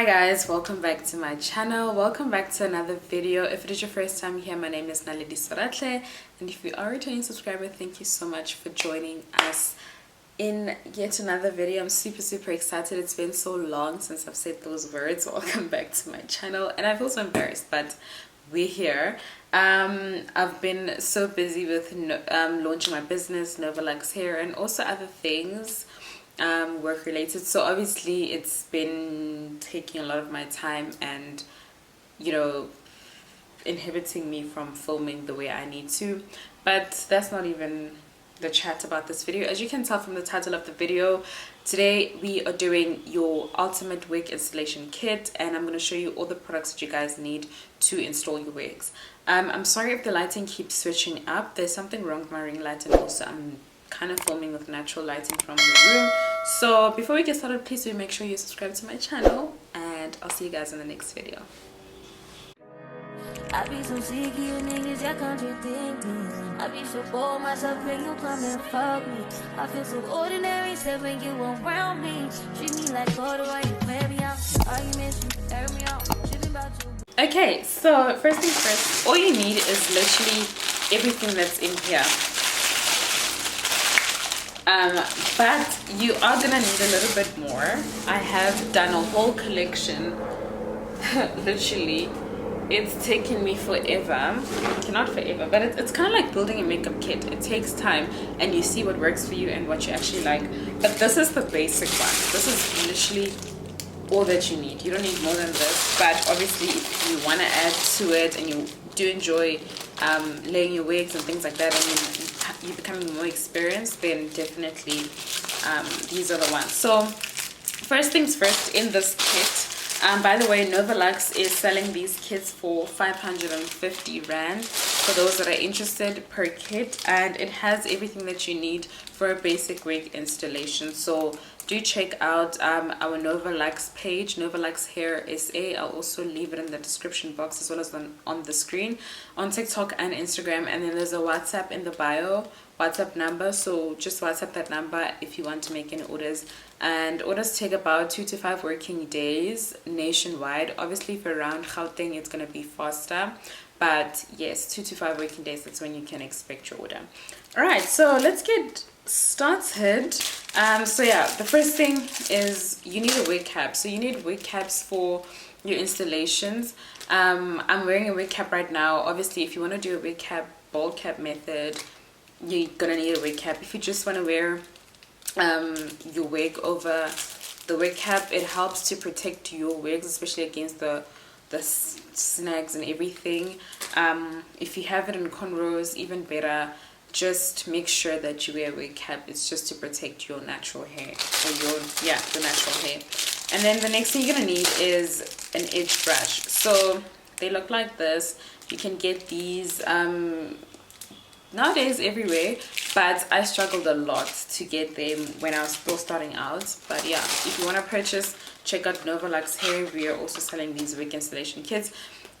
Hi guys, welcome back to my channel. Welcome back to another video. If it is your first time here, my name is Naledi Swaratlhe, and if you are a returning subscriber, thank you so much for joining us in yet another video. I'm super excited. It's been so long since I've said those words. Welcome back to my channel, and I feel so embarrassed, but we're here. I've been so busy with launching my business, Novalux Hair, and also other things work related, so obviously it's been taking a lot of my time and inhibiting me from filming the way I need to. But that's not even the chat about this video. As you can tell from the title of the video, today we are doing your ultimate wig installation kit, and I'm going to show you all the products that you guys need to install your wigs. I'm sorry if the lighting keeps switching up. There's something wrong with my ring light, and also I'm kind of filming with natural lighting from the room. So before we get started, please do make sure you subscribe to my channel, and I'll see you guys in the next video. I be so sick of you niggas, y'all contradicting. I be so bold myself when you come and fuck me. I feel so ordinary except when you around me. Treat me like water while you play me out. Arguments, you air me out. Tripping about you. Okay, so first things first, all you need is literally everything that's in here. But you are gonna need a little bit more. I have done a whole collection. Literally, it's taken me forever. Not forever, but it's kind of like building a makeup kit. It takes time, and you see what works for you and what you actually like. But this is the basic one. This is literally all that you need. You don't need more than this, but obviously if you want to add to it and you do enjoy laying your wigs and things like that, and you're becoming more experienced, then definitely these are the ones. So first things first, in this kit, by the way, Novalux is selling these kits for 550 Rand for those that are interested per kit, and it has everything that you need for a basic wig installation. So do check out our Novalux page, Novalux Hair SA. I'll also leave it in the description box as well as on the screen, on TikTok and Instagram. And then there's a WhatsApp in the bio, WhatsApp number, so just WhatsApp that number if you want to make any orders. And orders take about 2 to 5 working days nationwide. Obviously for around Gauteng it's going to be faster, but yes, 2 to 5 working days, that's when you can expect your order. All right, so let's get started. So yeah, the first thing is you need a wig cap. So you need wig caps for your installations. I'm wearing a wig cap right now. Obviously if you want to do a wig cap, bald cap method, you're gonna need a wig cap. If you just want to wear your wig over the wig cap, it helps to protect your wigs, especially against the snags and everything. If you have it in cornrows, even better. Just make sure that you wear a wig cap. It's just to protect your natural hair, or the natural hair. And then the next thing you're gonna need is an edge brush. So they look like this. You can get these nowadays everywhere, but I struggled a lot to get them when I was still starting out. But yeah, if you want to purchase, check out Novalux Hair. We are also selling these wig installation kits.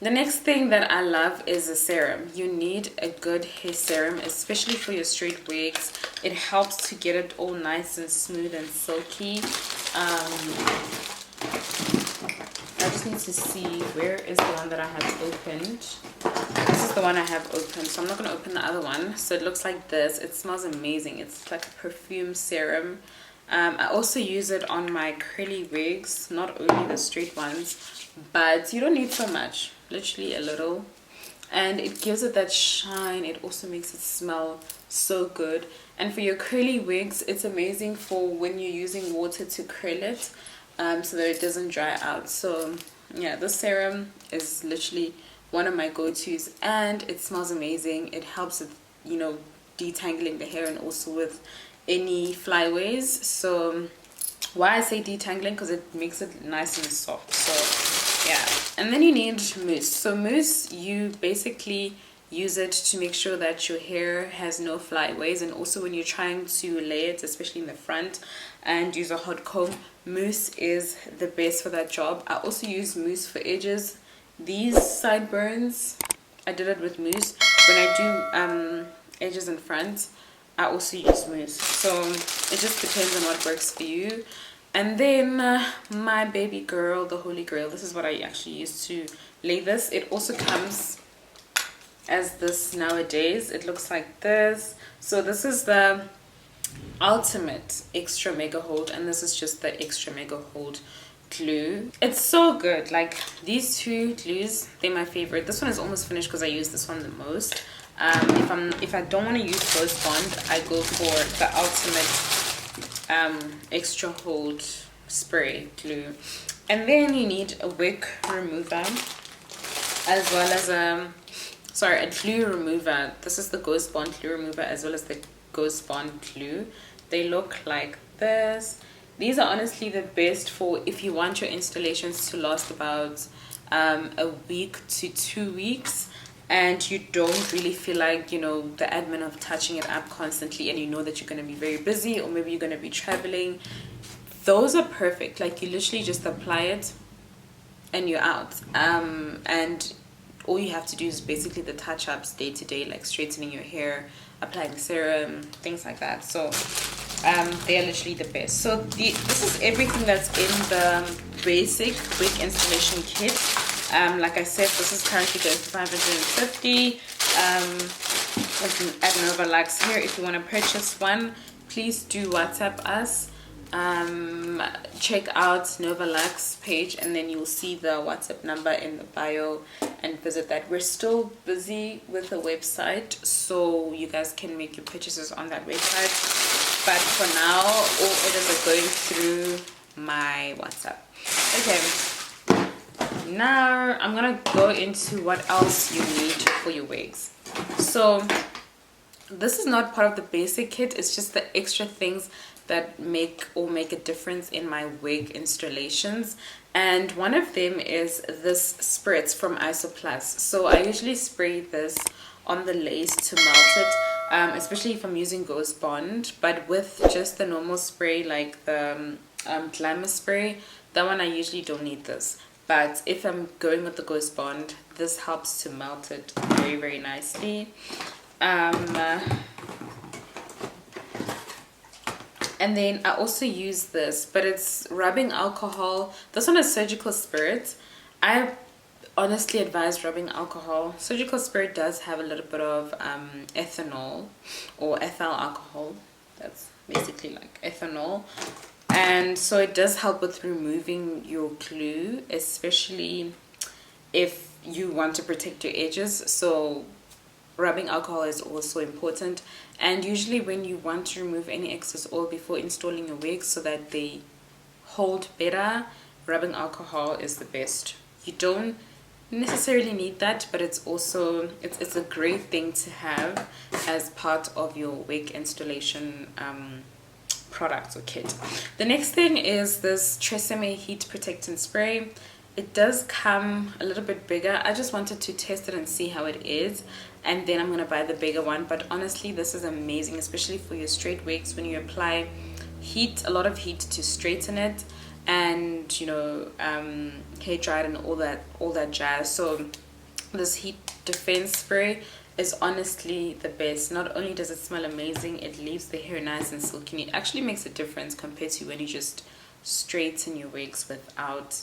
The next thing that I love is a serum. You need a good hair serum, especially for your straight wigs. It helps to get it all nice and smooth and silky. I just need to see, where is the one that I have opened. This is the one I have opened, so I'm not going to open the other one. So it looks like this. It smells amazing. It's like a perfume serum. I also use it on my curly wigs, not only the straight ones, but you don't need so much, literally a little, and it gives it that shine. It also makes it smell so good. And for your curly wigs, it's amazing for when you're using water to curl it, so that it doesn't dry out. So yeah, this serum is literally one of my go-tos, and it smells amazing. It helps with detangling the hair, and also with any flyaways. So why I say detangling, because it makes it nice and soft. So yeah, and then you need mousse. So mousse, you basically use it to make sure that your hair has no flyaways, and also when you're trying to lay it, especially in the front, and use a hot comb, mousse is the best for that job. I also use mousse for edges. These sideburns, I did it with mousse. When I do edges in front, I also use mousse. So it just depends on what works for you. And then my baby girl, the holy grail, this is what I actually use to lay this. It also comes as this nowadays. It looks like this. So this is the ultimate extra mega hold, and this is just the extra mega hold glue. It's so good. Like, these two glues, they're my favorite. This one is almost finished because I use this one the most. If I don't want to use Ghost Bond, I go for the ultimate extra hold spray glue. And then you need a wick remover, as well as a glue remover. This is the Ghost Bond glue remover, as well as the Ghost Bond glue. They look like this. These are honestly the best for if you want your installations to last about a week to 2 weeks, and you don't really feel like, you know, the admin of touching it up constantly, and you know that you're going to be very busy, or maybe you're going to be traveling. Those are perfect. Like, you literally just apply it and you're out. And all you have to do is basically the touch-ups day to day, like straightening your hair, applying serum, things like that. So they are literally the best. So this is everything that's in the basic wig installation kit. Like I said, this is currently going for 550. At Nova Lux here. If you want to purchase one, please do WhatsApp us. Check out Nova Lux page, and then you'll see the WhatsApp number in the bio, and visit that. We're still busy with the website, so you guys can make your purchases on that website, but for now all orders are going through my WhatsApp. Okay, now I'm gonna go into what else you need for your wigs. So this is not part of the basic kit, it's just the extra things that make a difference in my wig installations. And one of them is this spritz from Isoplus. So I usually spray this on the lace to melt it, especially if I'm using Ghost Bond. But with just the normal spray, like the glamour spray, that one I usually don't need this. But if I'm going with the Ghost Bond, this helps to melt it very, very nicely. And then I also use this, but it's rubbing alcohol. This one is surgical spirit. I honestly advise rubbing alcohol. Surgical spirit does have a little bit of ethanol or ethyl alcohol. That's basically like ethanol. And so it does help with removing your glue, especially if you want to protect your edges. So rubbing alcohol is also important. And usually when you want to remove any excess oil before installing your wigs so that they hold better, rubbing alcohol is the best. You don't necessarily need that, but it's also it's a great thing to have as part of your wig installation product or kit. The next thing is this Tresemme heat protectant spray. It does come a little bit bigger. I just wanted to test it and see how it is, and then I'm gonna buy the bigger one. But honestly, this is amazing, especially for your straight wigs, when you apply heat, a lot of heat to straighten it, and you know, hair dried and all that jazz. So this heat defense spray is honestly the best. Not only does it smell amazing, it leaves the hair nice and silky. It actually makes a difference compared to when you just straighten your wigs without,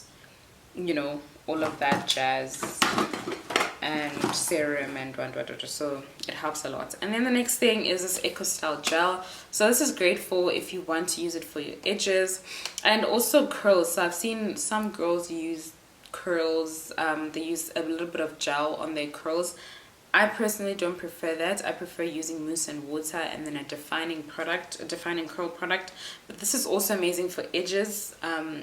you know, all of that jazz and serum and whatever. So it helps a lot. And then the next thing is this Eco Style gel. So this is great for if you want to use it for your edges and also curls. So I've seen some girls use curls, they use a little bit of gel on their curls. I personally don't prefer that. I prefer using mousse and water and then a defining curl product. But this is also amazing for edges,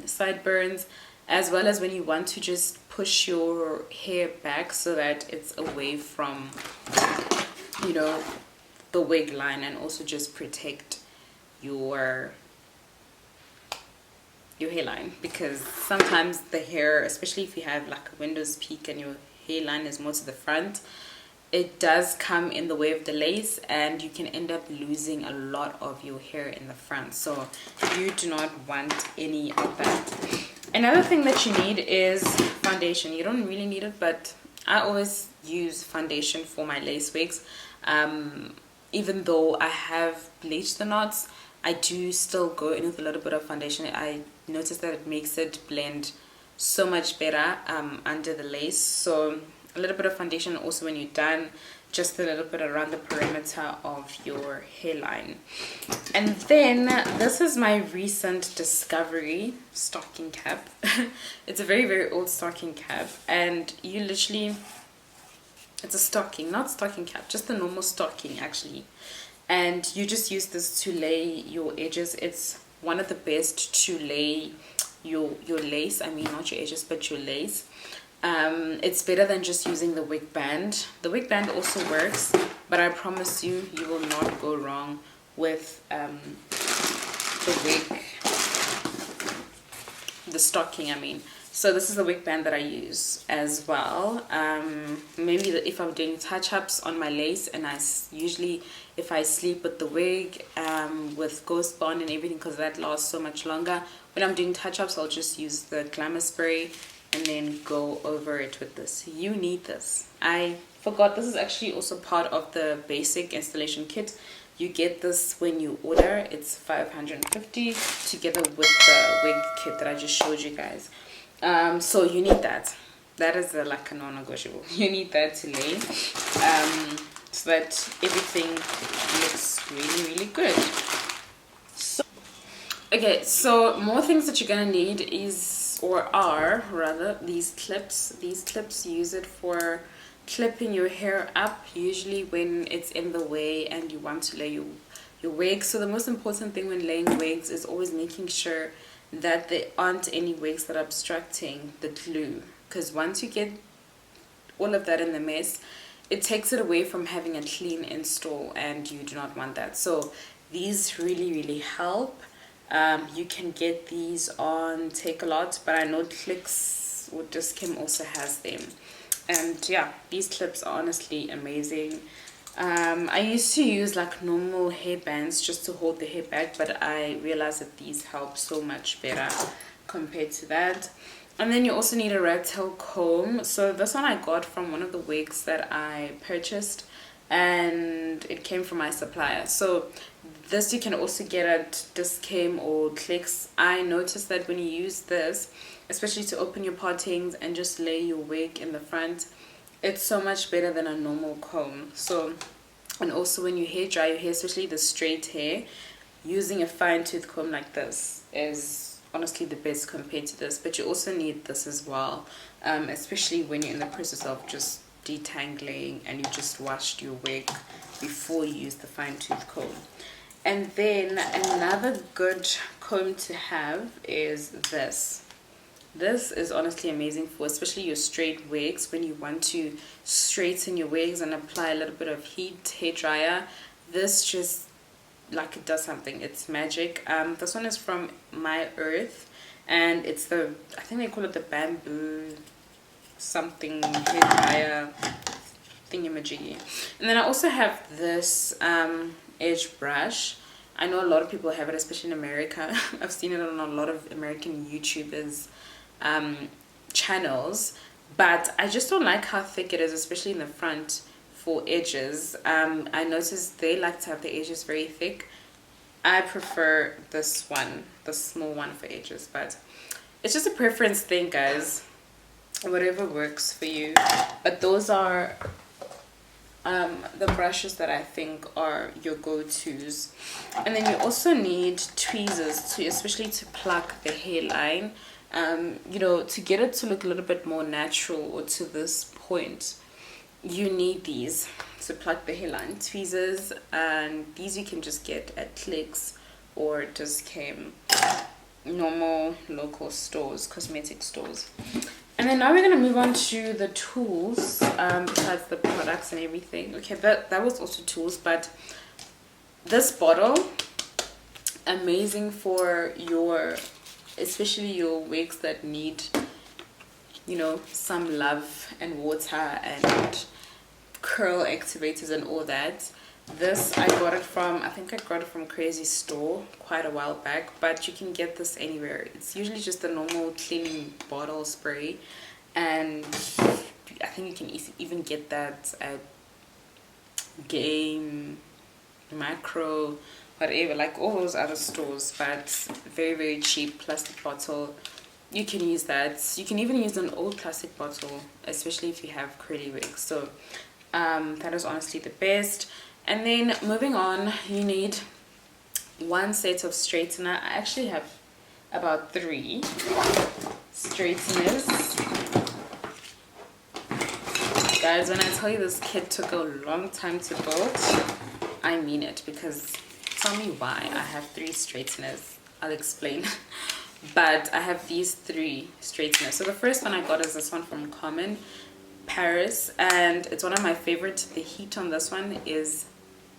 sideburns, as well as when you want to just push your hair back so that it's away from, you know, the wig line, and also just protect your hairline, because sometimes the hair, especially if you have like a window's peak and your hairline is more to the front, it does come in the way of the lace and you can end up losing a lot of your hair in the front. So you do not want any of that. Another thing that you need is foundation. You don't really need it, but I always use foundation for my lace wigs. Even though I have bleached the knots, I do still go in with a little bit of foundation. I noticed that it makes it blend so much better under the lace. So a little bit of foundation also when you're done, just a little bit around the perimeter of your hairline. And then this is my recent discovery stocking cap. It's a very old stocking cap, and you literally, it's a stocking, not stocking cap, just a normal stocking actually, and you just use this to lay your edges. It's one of the best to lay your lace, I mean not your edges but your lace. It's better than just using the wig band. The wig band also works, but I promise you, you will not go wrong with the wig, the stocking I mean. So this is the wig band that I use as well. Maybe if I'm doing touch-ups on my lace, and usually if I sleep with the wig with ghost bond and everything, because that lasts so much longer, when I'm doing touch-ups I'll just use the glamour spray and then go over it with this. You need this. I forgot this is actually also part of the basic installation kit. You get this when you order. It's $550 together with the wig kit that I just showed you guys. So you need that. That is like a non-negotiable. You need that to lay, so that everything looks really good. So, okay, so more things that you're gonna need is, or are rather, these clips. These clips, use it for clipping your hair up, usually when it's in the way and you want to lay your wig. So the most important thing when laying wigs is always making sure that there aren't any wigs that are obstructing the glue, because once you get all of that in the mess, it takes it away from having a clean install, and you do not want that. So these really help. You can get these on Take A Lot, but I know Clicks or Discam also has them. And yeah, these clips are honestly amazing. I used to use like normal hair bands just to hold the hair back, but I realized that these help so much better compared to that. And then you also need a rat tail comb. So this one I got from one of the wigs that I purchased, and it came from my supplier. So this you can also get at Discam or Clicks. I noticed that when you use this, especially to open your partings and just lay your wig in the front, it's so much better than a normal comb. So, and also when you hair dry your hair, especially the straight hair, using a fine tooth comb like this is honestly the best compared to this. But you also need this as well, especially when you're in the process of just detangling and you just washed your wig before you use the fine tooth comb. And then another good comb to have is this. This is honestly amazing for especially your straight wigs, when you want to straighten your wigs and apply a little bit of heat hair dryer. This just, like, it does something. It's magic. This one is from My Earth, and it's the, I think they call it the bamboo something hair dryer thingamajiggy. And then I also have this edge brush. I know a lot of people have it, especially in America. I've seen it on a lot of American YouTubers channels, but I just don't like how thick it is, especially in the front for edges. I noticed they like to have the edges very thick. I prefer this one, the small one for edges, but it's just a preference thing, guys. Whatever works for you. But those are the brushes that I think are your go-tos. And then you also need tweezers to, especially to pluck the hairline. You know, to get it to look a little bit more natural, or to this point, you need these to pluck the hairline. Tweezers, and these you can just get at Clicks or Discam, normal local stores, cosmetic stores. And then now we're going to move on to the tools, besides the products and everything. Okay, that was also tools, but this bottle, amazing for your, especially your wigs that need, you know, some love and water and curl activators and all that. This I got it from, I think I got it from Crazy Store quite a while back, but you can get this anywhere. It's usually just a normal cleaning bottle spray, and I think you can even get that at Game, Macro, whatever, like all those other stores, but very, very cheap. Plastic bottle, you can use that. You can even use an old plastic bottle, especially if you have curly wigs. So that is honestly the best. And then moving on, you need one set of straightener. I actually have about 3 straighteners. Guys, when I tell you this kit took a long time to build, I mean it, because tell me why I have 3 straighteners. I'll explain. But I have these 3 straighteners. So the first one I got is this one from Paris, and it's one of my favorites. The heat on this one is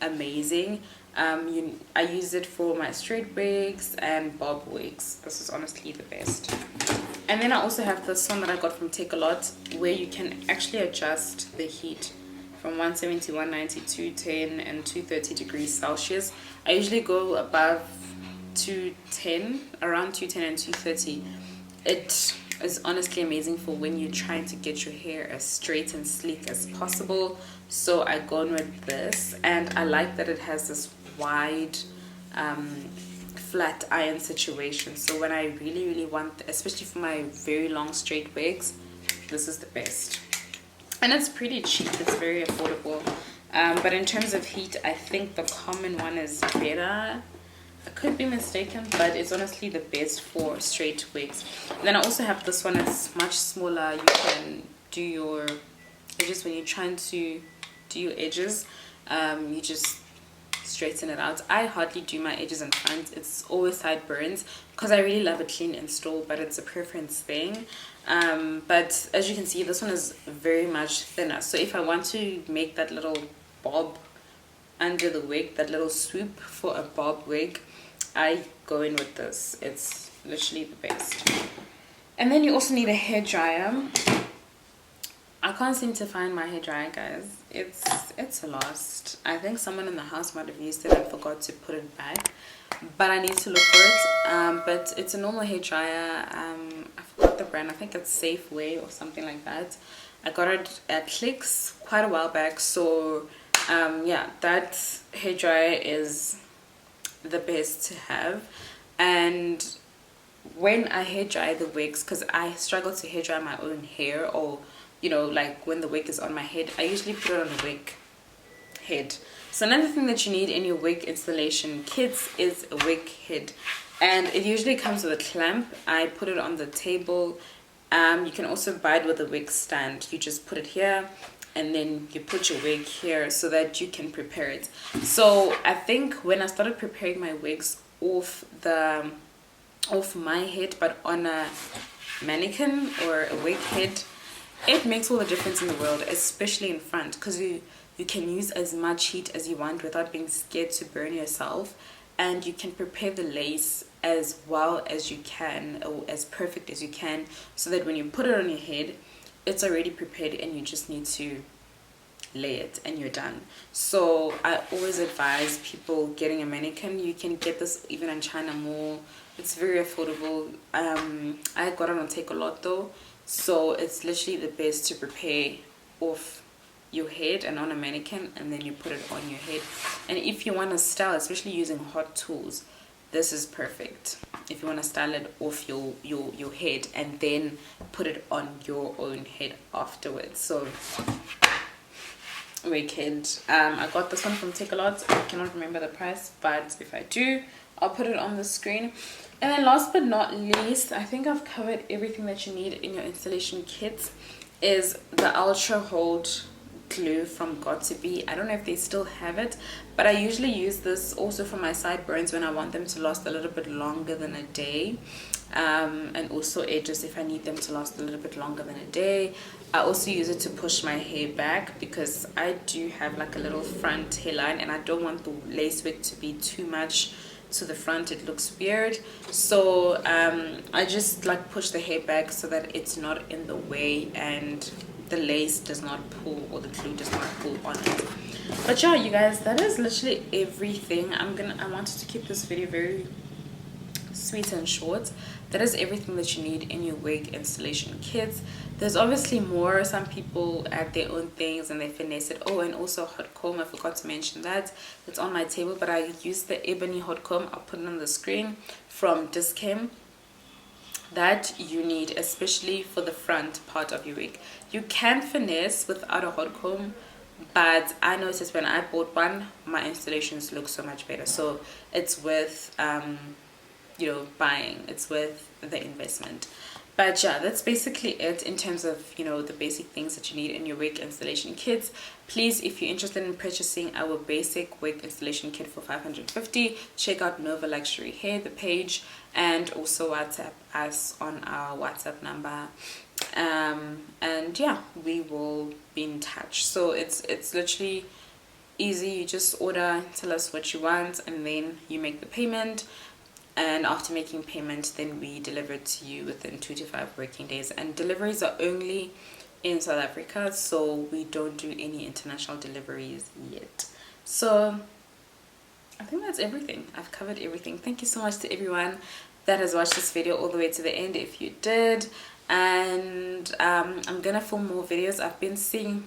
amazing. I use it for my straight wigs and bob wigs. This is honestly the best. And then I also have this one that I got from Take A Lot, where you can actually adjust the heat from 170, 190, 210 and 230 degrees Celsius. I usually go above 210, around 210 and 230. It is honestly amazing for when you're trying to get your hair as straight and sleek as possible. So I go on with this, and I like that it has this wide flat iron situation. So when I really want, especially for my very long straight wigs, this is the best. And it's pretty cheap, it's very affordable. But in terms of heat, I think the common one is better. I could be mistaken, but it's honestly the best for straight wigs. And then I also have this one. It's much smaller. You can do your edges when you're trying to do your edges. You just straighten it out. I hardly do my edges in front. It's always sideburns because I really love a clean install, but it's a preference thing. But as you can see, this one is very much thinner. So if I want to make that little bob under the wig, that little swoop for a bob wig, I go in with this. It's literally the best. And then you also need a hair dryer. I can't seem to find my hair dryer, guys. It's lost. I think someone in the house might have used it and forgot to put it back, but I need to look for it. But it's a normal hair dryer. I forgot the brand. I think it's Safeway or something like that. I got it at Clicks quite a while back. So yeah, that hair dryer is the best to have. And when I hair dry the wigs, because I struggle to hair dry my own hair, or you know, like when the wig is on my head, I usually put it on a wig head. So another thing that you need in your wig installation kits is a wig head, and it usually comes with a clamp. I put it on the table. You can also buy it with a wig stand. You just put it here, and then you put your wig here so that you can prepare it. So I think when I started preparing my wigs off my head, but on a mannequin or a wig head, it makes all the difference in the world, especially in front, because you can use as much heat as you want without being scared to burn yourself, and you can prepare the lace as well as you can, or as perfect as you can, so that when you put it on your head, it's already prepared and you just need to lay it and you're done. So I always advise people getting a mannequin. You can get this even in China Mall. It's very affordable. I got it on Take A Lot though, so it's literally the best to prepare off your head and on a mannequin, and then you put it on your head. And if you want to style, especially using hot tools, this is perfect. If you want to style it off your head and then put it on your own head afterwards. So wig head. I got this one from Take A Lot. I cannot remember the price, but if I do, I'll put it on the screen. And then last but not least, I think I've covered everything that you need in your installation kit, is the Ultra Hold glue from Got2b. I don't know if they still have it, but I usually use this also for my sideburns when I want them to last a little bit longer than a day, and also edges if I need them to last a little bit longer than a day. I also use it to push my hair back because I do have like a little front hairline and I don't want the lace wig to be too much to the front. It looks weird. So I just like push the hair back so that it's not in the way and the lace does not pull, or the glue does not pull on it. But yeah, you guys, that is literally everything. I wanted to keep this video very sweet and short, that is everything that you need in your wig installation kits. There's obviously more. Some people add their own things and they finesse it. Oh, and also hot comb, I forgot to mention that. It's on my table, but I use the ebony hot comb. I'll put it on the screen from Discam. That you need, especially for the front part of your wig. You can finesse without a hot comb, but I noticed when I bought one, my installations look so much better. So it's worth you know, buying. It's worth the investment. But yeah, that's basically it in terms of, you know, the basic things that you need in your wig installation kits. Please, if you're interested in purchasing our basic wig installation kit for $550, check out Nova Luxury Hair, the page, and also WhatsApp us on our WhatsApp number. And yeah, we will be in touch. So it's literally easy. You just order, tell us what you want, and then you make the payment. And after making payment, then we deliver it to you within 2 to 5 working days. And deliveries are only in South Africa, so we don't do any international deliveries yet. So I think that's everything. I've covered everything. Thank you so much to everyone that has watched this video all the way to the end, if you did. And I'm gonna film more videos. I've been seeing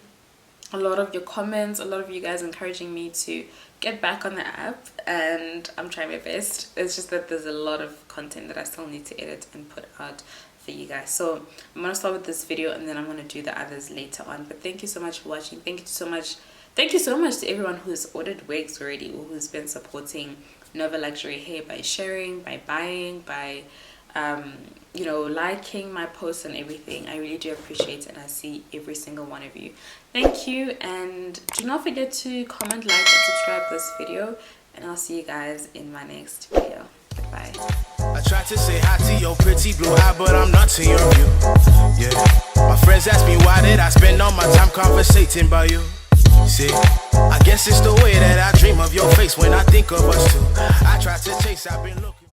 a lot of your comments, a lot of you guys encouraging me to get back on the app, and I'm trying my best. It's just that there's a lot of content that I still need to edit and put out for you guys. So I'm gonna start with this video and then I'm gonna do the others later on. But thank you so much for watching. Thank you so much to everyone who's ordered wigs already, or who's been supporting Nova Luxury Hair by sharing, by buying, by you know, liking my posts and everything. I really do appreciate it, and I see every single one of you. Thank you, and do not forget to comment, like, and subscribe this video, and I'll see you guys in my next video. Goodbye. I tried to say hi to your pretty blue eye, but I'm not to your view. Yeah, my friends ask me why did I spend all my time conversating about you. See, I guess it's the way that I dream of your face when I think of us two. I tried to chase, I've been looking.